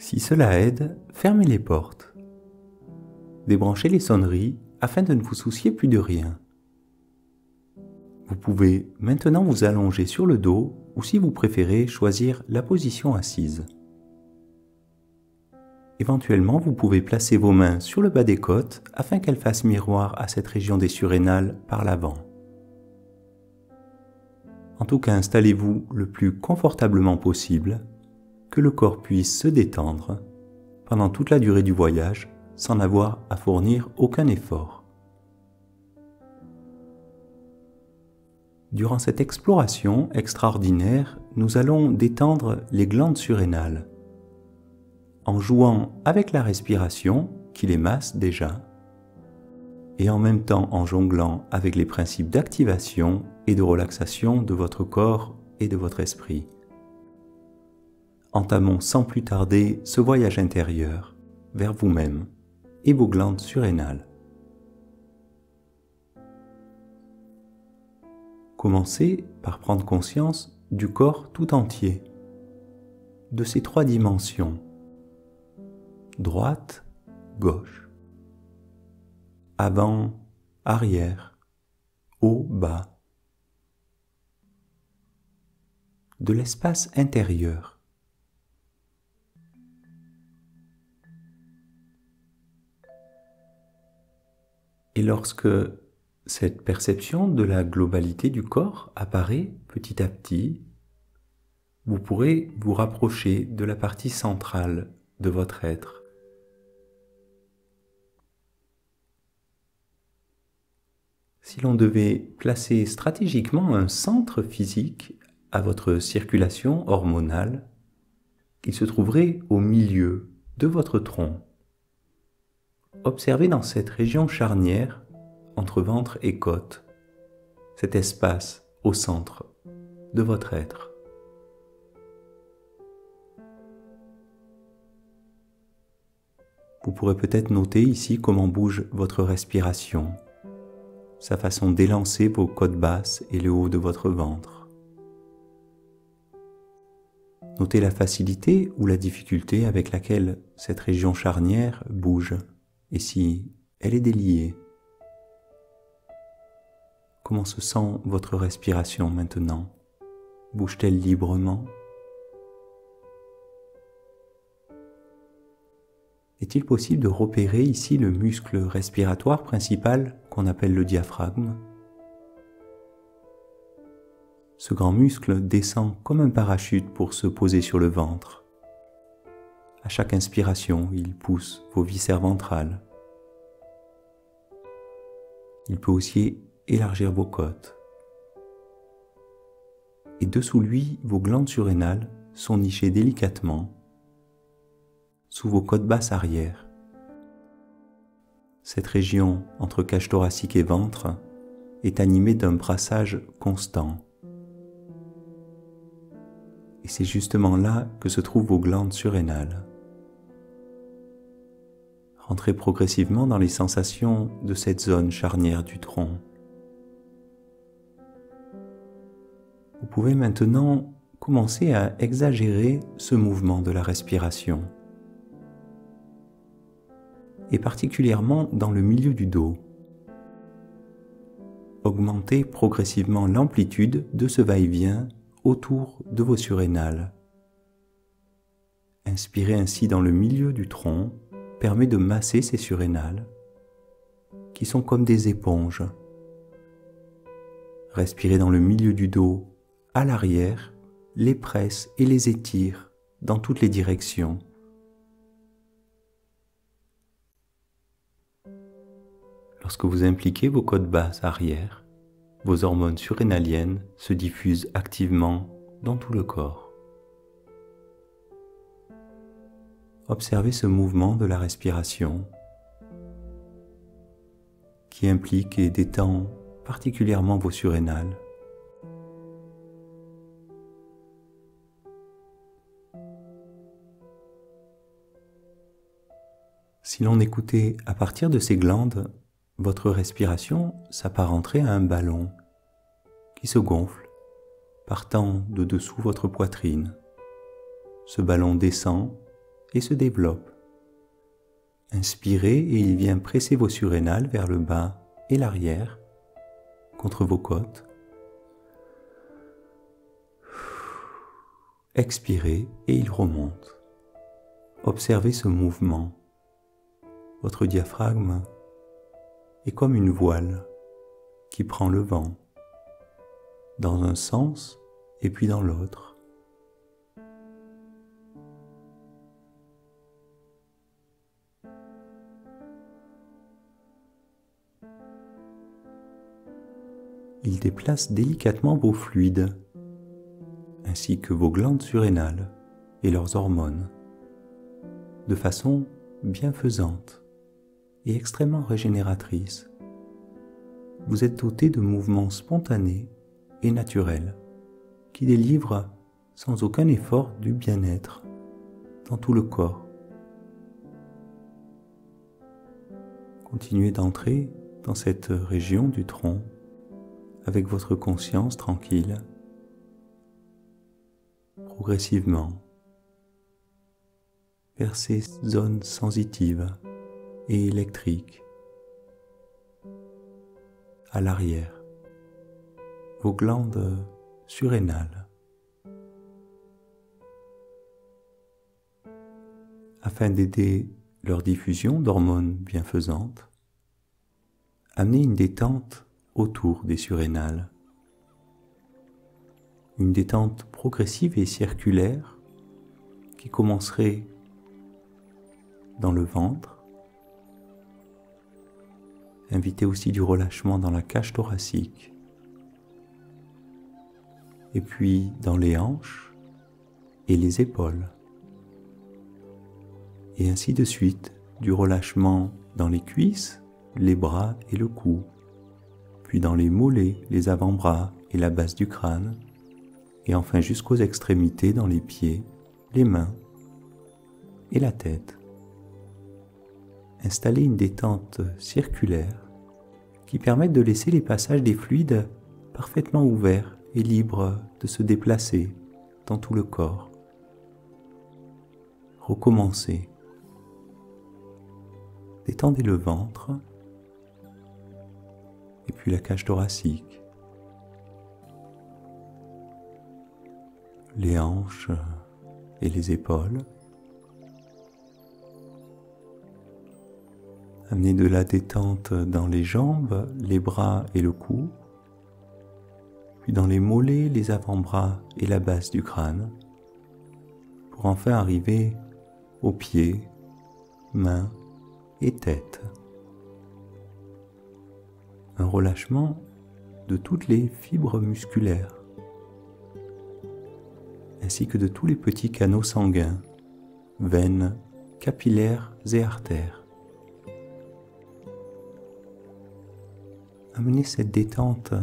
Si cela aide, fermez les portes. Débranchez les sonneries afin de ne vous soucier plus de rien. Vous pouvez maintenant vous allonger sur le dos ou si vous préférez choisir la position assise. Éventuellement, vous pouvez placer vos mains sur le bas des côtes afin qu'elles fassent miroir à cette région des surrénales par l'avant. En tout cas, installez-vous le plus confortablement possible, que le corps puisse se détendre pendant toute la durée du voyage sans avoir à fournir aucun effort. Durant cette exploration extraordinaire, nous allons détendre les glandes surrénales en jouant avec la respiration qui les masse déjà et en même temps en jonglant avec les principes d'activation et de relaxation de votre corps et de votre esprit. Entamons sans plus tarder ce voyage intérieur vers vous-même et vos glandes surrénales. Commencez par prendre conscience du corps tout entier, de ces trois dimensions, droite, gauche, avant, arrière, haut, bas, de l'espace intérieur. Et lorsque cette perception de la globalité du corps apparaît petit à petit, vous pourrez vous rapprocher de la partie centrale de votre être. Si l'on devait placer stratégiquement un centre physique à votre circulation hormonale, il se trouverait au milieu de votre tronc. Observez dans cette région charnière entre ventre et côte, cet espace au centre de votre être. Vous pourrez peut-être noter ici comment bouge votre respiration, sa façon d'élancer vos côtes basses et le haut de votre ventre. Notez la facilité ou la difficulté avec laquelle cette région charnière bouge. Et si elle est déliée, comment se sent votre respiration maintenant? Bouge-t-elle librement? Est-il possible de repérer ici le muscle respiratoire principal qu'on appelle le diaphragme? Ce grand muscle descend comme un parachute pour se poser sur le ventre. À chaque inspiration, il pousse vos viscères ventrales. Il peut aussi élargir vos côtes. Et dessous lui, vos glandes surrénales sont nichées délicatement sous vos côtes basses arrière. Cette région entre cage thoracique et ventre est animée d'un brassage constant. Et c'est justement là que se trouvent vos glandes surrénales. Rentrez progressivement dans les sensations de cette zone charnière du tronc. Vous pouvez maintenant commencer à exagérer ce mouvement de la respiration, et particulièrement dans le milieu du dos. Augmentez progressivement l'amplitude de ce va-et-vient autour de vos surrénales. Inspirez ainsi dans le milieu du tronc, permet de masser ces surrénales, qui sont comme des éponges. Respirez dans le milieu du dos, à l'arrière, les presse et les étire dans toutes les directions. Lorsque vous impliquez vos côtes basses arrière, vos hormones surrénaliennes se diffusent activement dans tout le corps. Observez ce mouvement de la respiration qui implique et détend particulièrement vos surrénales. Si l'on écoutait à partir de ces glandes, votre respiration s'apparenterait à un ballon qui se gonfle, partant de dessous votre poitrine. Ce ballon descend et se développe. Inspirez et il vient presser vos surrénales vers le bas et l'arrière, contre vos côtes. Expirez et il remonte. Observez ce mouvement. Votre diaphragme est comme une voile qui prend le vent dans un sens et puis dans l'autre. Il déplace délicatement vos fluides, ainsi que vos glandes surrénales et leurs hormones, de façon bienfaisante et extrêmement régénératrice. Vous êtes doté de mouvements spontanés et naturels qui délivrent sans aucun effort du bien-être dans tout le corps. Continuez d'entrer dans cette région du tronc avec votre conscience tranquille, progressivement, vers ces zones sensitives et électriques, à l'arrière, vos glandes surrénales, afin d'aider leur diffusion d'hormones bienfaisantes. Amenez une détente autour des surrénales, une détente progressive et circulaire qui commencerait dans le ventre. Invitez aussi du relâchement dans la cage thoracique, et puis dans les hanches et les épaules, et ainsi de suite, du relâchement dans les cuisses, les bras et le cou, puis dans les mollets, les avant-bras et la base du crâne, et enfin jusqu'aux extrémités dans les pieds, les mains et la tête. Installez une détente circulaire qui permette de laisser les passages des fluides parfaitement ouverts et libres de se déplacer dans tout le corps. Recommencez. Détendez le ventre et puis la cage thoracique, les hanches et les épaules. Amenez de la détente dans les jambes, les bras et le cou, puis dans les mollets, les avant-bras et la base du crâne, pour enfin arriver aux pieds, mains et tête. Un relâchement de toutes les fibres musculaires, ainsi que de tous les petits canaux sanguins, veines, capillaires et artères. Amenez cette détente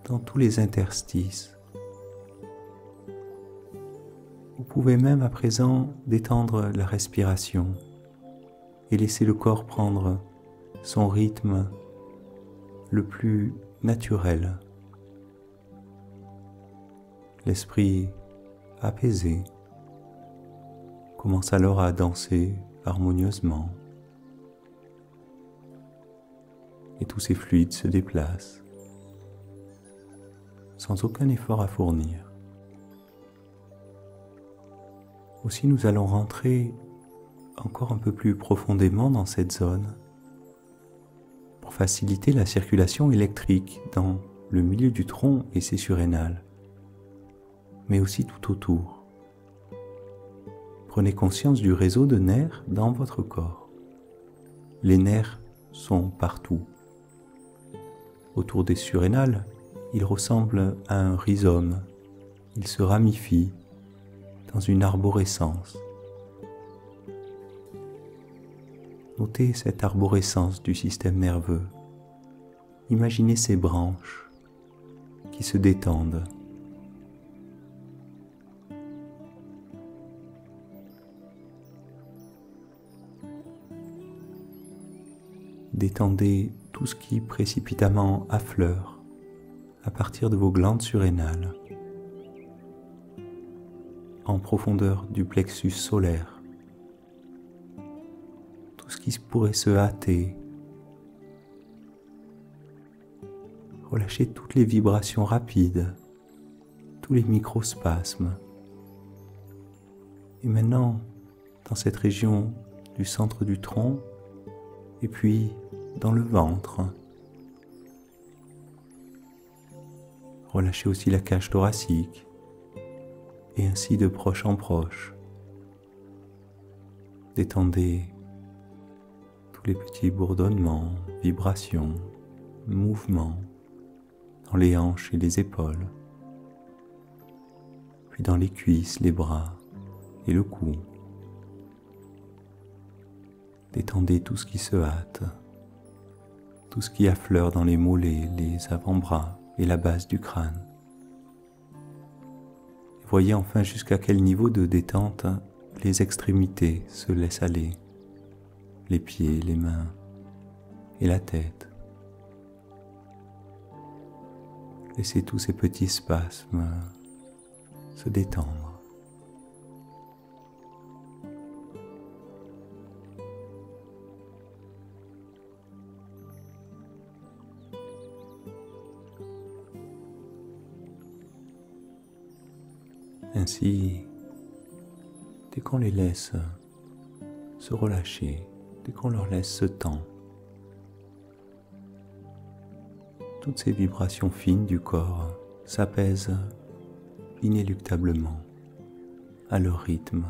dans tous les interstices. Vous pouvez même à présent détendre la respiration et laisser le corps prendre son rythme le plus naturel. L'esprit apaisé commence alors à danser harmonieusement et tous ces fluides se déplacent sans aucun effort à fournir. Aussi nous allons rentrer encore un peu plus profondément dans cette zone pour faciliter la circulation électrique dans le milieu du tronc et ses surrénales, mais aussi tout autour. Prenez conscience du réseau de nerfs dans votre corps. Les nerfs sont partout. Autour des surrénales, ils ressemblent à un rhizome. Ils se ramifient dans une arborescence. Notez cette arborescence du système nerveux. Imaginez ces branches qui se détendent. Détendez tout ce qui précipitamment affleure à partir de vos glandes surrénales, en profondeur du plexus solaire, ce qui pourrait se hâter. Relâchez toutes les vibrations rapides, tous les microspasmes. Et maintenant, dans cette région du centre du tronc, et puis dans le ventre. Relâchez aussi la cage thoracique, et ainsi de proche en proche. Détendez tous les petits bourdonnements, vibrations, mouvements dans les hanches et les épaules, puis dans les cuisses, les bras et le cou. Détendez tout ce qui se hâte, tout ce qui affleure dans les mollets, les avant-bras et la base du crâne. Et voyez enfin jusqu'à quel niveau de détente les extrémités se laissent aller, les pieds, les mains et la tête. Laissez tous ces petits spasmes se détendre. Ainsi, dès qu'on les laisse se relâcher, dès qu'on leur laisse ce temps, toutes ces vibrations fines du corps s'apaisent inéluctablement à leur rythme.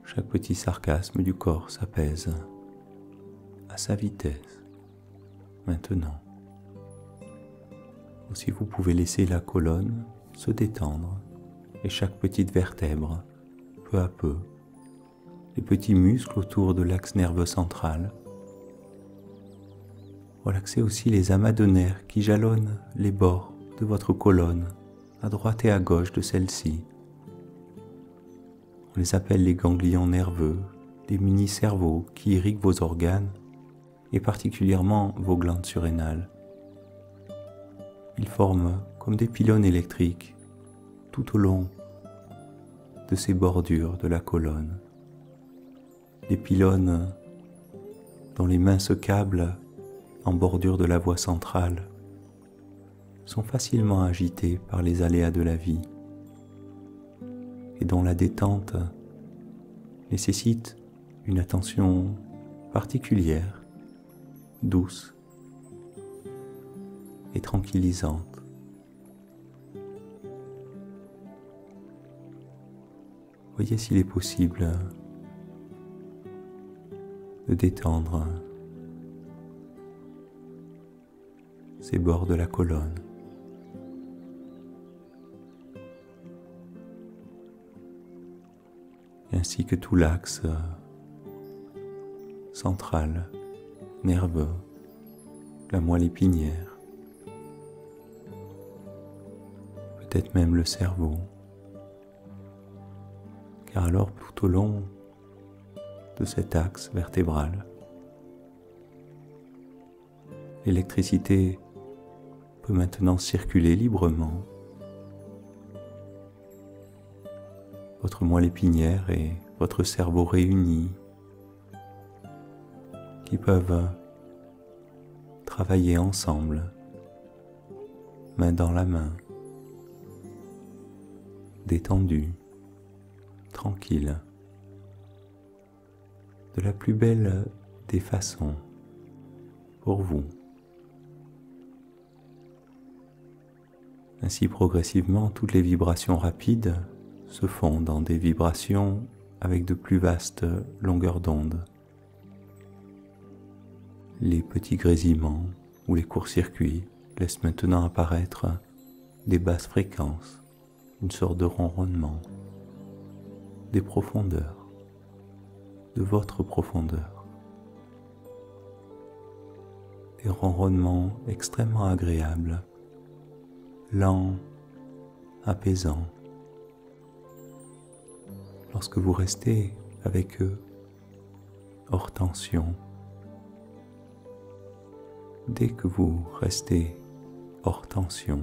Chaque petit sarcasme du corps s'apaise à sa vitesse. Maintenant, aussi vous pouvez laisser la colonne se détendre et chaque petite vertèbre, peu à peu, les petits muscles autour de l'axe nerveux central. Relaxez aussi les amas de nerfs qui jalonnent les bords de votre colonne, à droite et à gauche de celle-ci. On les appelle les ganglions nerveux, les mini-cerveaux qui irriguent vos organes et particulièrement vos glandes surrénales. Ils forment comme des pylônes électriques tout au long de ces bordures de la colonne. Des pylônes dont les minces câbles en bordure de la voie centrale sont facilement agités par les aléas de la vie et dont la détente nécessite une attention particulière, douce et tranquillisante. Voyez s'il est possible de détendre ces bords de la colonne. Ainsi que tout l'axe central, nerveux, la moelle épinière, peut-être même le cerveau. Car alors tout au long de cet axe vertébral, l'électricité peut maintenant circuler librement. Votre moelle épinière et votre cerveau réunis, qui peuvent travailler ensemble, main dans la main, détendus, tranquille, de la plus belle des façons pour vous. Ainsi progressivement, toutes les vibrations rapides se font dans des vibrations avec de plus vastes longueurs d'onde. Les petits grésillements ou les courts-circuits laissent maintenant apparaître des basses fréquences, une sorte de ronronnement, des profondeurs, de votre profondeur. Des ronronnements extrêmement agréables, lents, apaisants. Lorsque vous restez avec eux, hors tension, dès que vous restez hors tension,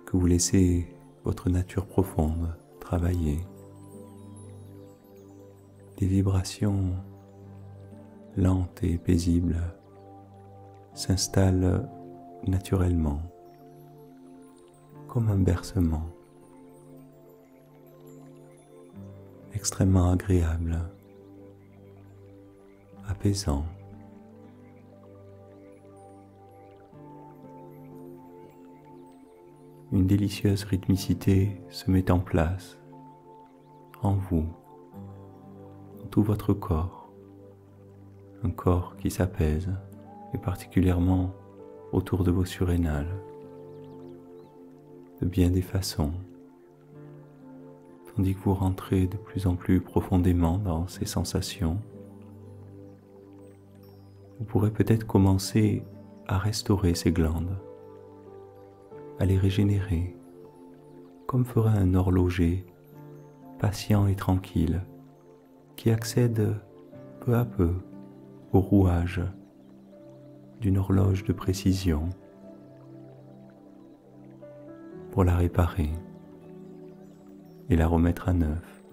que vous laissez votre nature profonde travailler, des vibrations lentes et paisibles s'installent naturellement, comme un bercement, extrêmement agréable, apaisant. Une délicieuse rythmicité se met en place en vous, dans tout votre corps, un corps qui s'apaise, et particulièrement autour de vos surrénales, de bien des façons, tandis que vous rentrez de plus en plus profondément dans ces sensations. Vous pourrez peut-être commencer à restaurer ces glandes, à les régénérer, comme ferait un horloger patient et tranquille, qui accède peu à peu au rouage d'une horloge de précision pour la réparer et la remettre à neuf,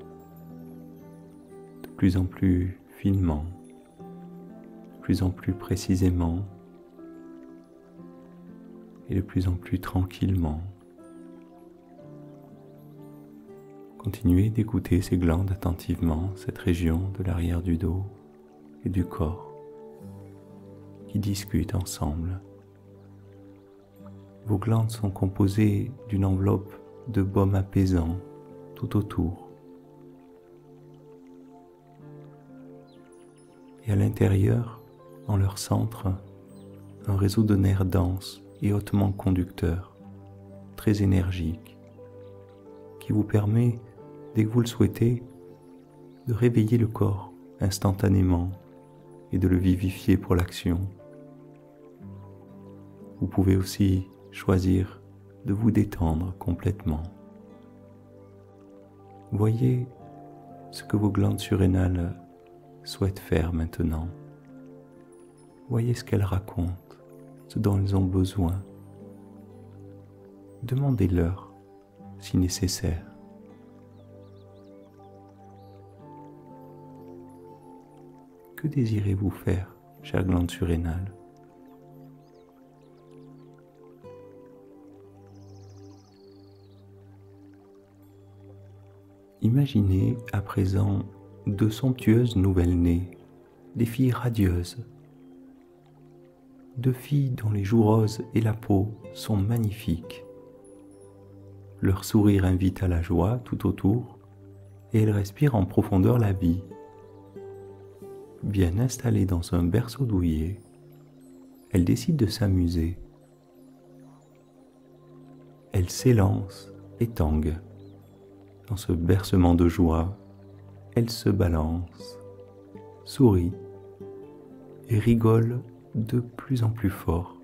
de plus en plus finement, de plus en plus précisément et de plus en plus tranquillement. Continuez d'écouter ces glandes attentivement, cette région de l'arrière du dos et du corps qui discutent ensemble. Vos glandes sont composées d'une enveloppe de baume apaisant tout autour. Et à l'intérieur, dans leur centre, un réseau de nerfs denses et hautement conducteurs, très énergiques, qui vous permet, dès que vous le souhaitez, de réveiller le corps instantanément et de le vivifier pour l'action. Vous pouvez aussi choisir de vous détendre complètement. Voyez ce que vos glandes surrénales souhaitent faire maintenant. Voyez ce qu'elles racontent, ce dont elles ont besoin. Demandez-leur si nécessaire. Que désirez-vous faire, chère glande surrénale ? Imaginez à présent de somptueuses nouvelles-nées, des filles radieuses, deux filles dont les joues roses et la peau sont magnifiques. Leur sourire invite à la joie tout autour et elles respirent en profondeur la vie. Bien installées dans un berceau douillet, elles décident de s'amuser. Elles s'élancent et tanguent. Dans ce bercement de joie, elles se balancent, sourient et rigolent de plus en plus fort.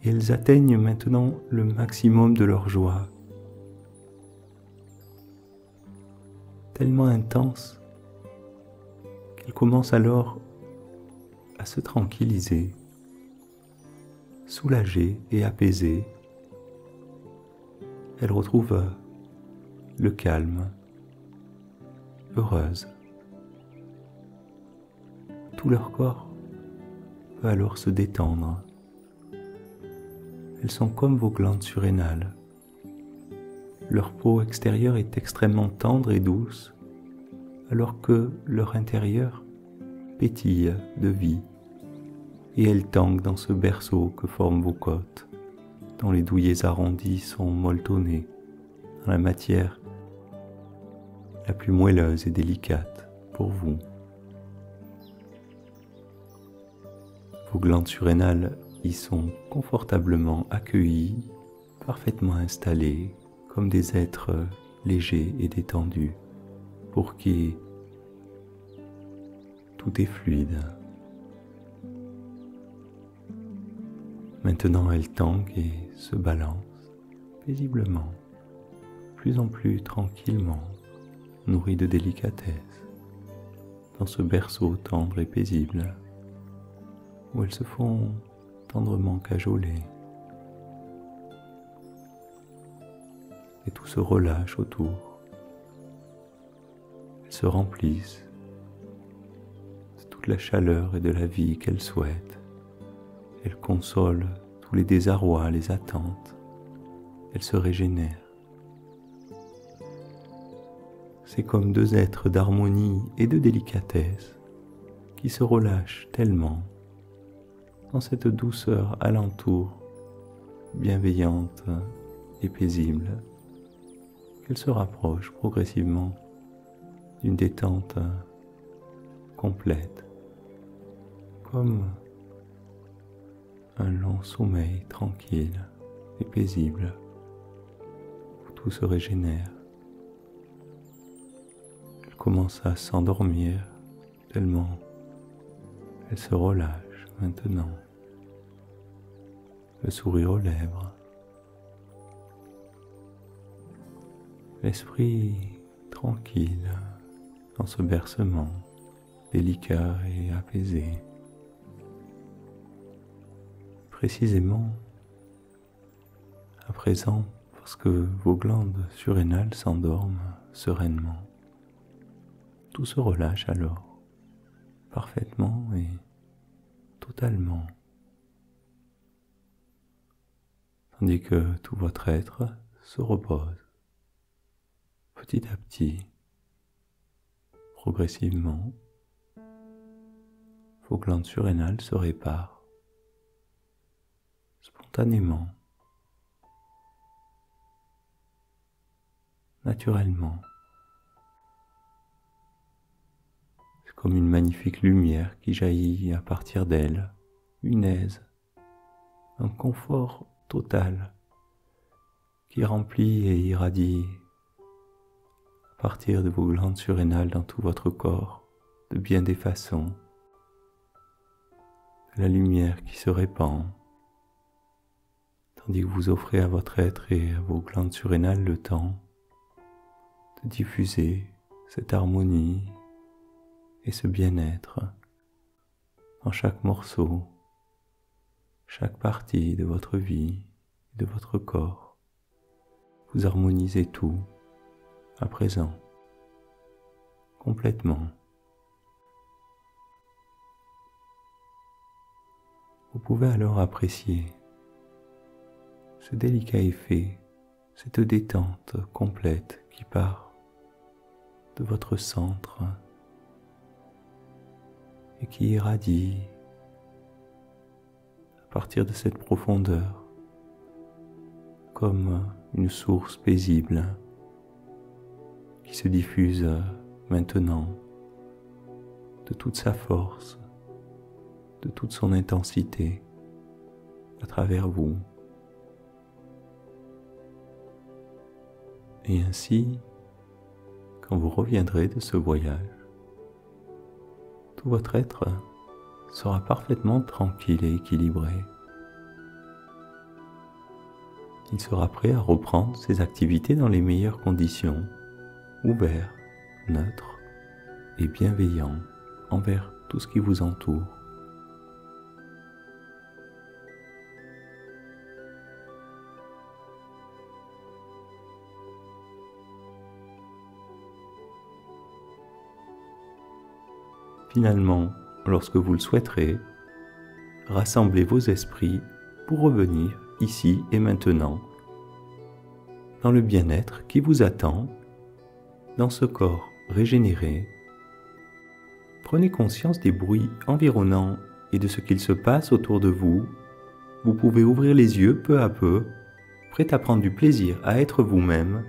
Et elles atteignent maintenant le maximum de leur joie, tellement intense qu'elles commencent alors à se tranquilliser, soulagées et apaisées. Elles retrouvent le calme, heureuses. Tout leur corps peut alors se détendre. Elles sont comme vos glandes surrénales. Leur peau extérieure est extrêmement tendre et douce, alors que leur intérieur pétille de vie, et elles tanguent dans ce berceau que forment vos côtes, dont les douillets arrondis sont molletonnés dans la matière la plus moelleuse et délicate pour vous. Vos glandes surrénales y sont confortablement accueillies, parfaitement installées, comme des êtres légers et détendus, pour qui tout est fluide. Maintenant, elles tanguent et se balancent paisiblement, de plus en plus tranquillement, nourries de délicatesse, dans ce berceau tendre et paisible, où elles se font tendrement cajoler. Et tout se relâche autour. se remplissent de toute la chaleur et de la vie qu'elles souhaitent. Elles consolent tous les désarrois, les attentes. Elles se régénèrent. C'est comme deux êtres d'harmonie et de délicatesse qui se relâchent tellement dans cette douceur alentour, bienveillante et paisible, qu'elles se rapprochent progressivement d'une détente complète, comme un long sommeil tranquille et paisible, où tout se régénère. Elle commence à s'endormir tellement elle se relâche maintenant, le sourire aux lèvres, l'esprit tranquille dans ce bercement délicat et apaisé. Précisément, à présent, parce que vos glandes surrénales s'endorment sereinement, tout se relâche alors, parfaitement et totalement, tandis que tout votre être se repose, petit à petit, progressivement, vos glandes surrénales se réparent, spontanément, naturellement. C'est comme une magnifique lumière qui jaillit à partir d'elle, une aise, un confort total qui remplit et irradie à partir de vos glandes surrénales dans tout votre corps, de bien des façons, de la lumière qui se répand, tandis que vous offrez à votre être et à vos glandes surrénales le temps de diffuser cette harmonie et ce bien-être dans chaque morceau, chaque partie de votre vie et de votre corps. Vous harmonisez tout à présent, complètement. Vous pouvez alors apprécier ce délicat effet, cette détente complète qui part de votre centre et qui irradie à partir de cette profondeur comme une source paisible qui se diffuse maintenant de toute sa force, de toute son intensité à travers vous. Et ainsi, quand vous reviendrez de ce voyage, tout votre être sera parfaitement tranquille et équilibré. Il sera prêt à reprendre ses activités dans les meilleures conditions, ouvert, neutre et bienveillant envers tout ce qui vous entoure. Finalement, lorsque vous le souhaiterez, rassemblez vos esprits pour revenir ici et maintenant, dans le bien-être qui vous attend, dans ce corps régénéré. Prenez conscience des bruits environnants et de ce qu'il se passe autour de vous. Vous pouvez ouvrir les yeux peu à peu, prêt à prendre du plaisir à être vous-même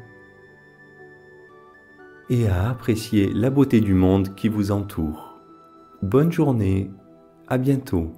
et à apprécier la beauté du monde qui vous entoure. Bonne journée, à bientôt.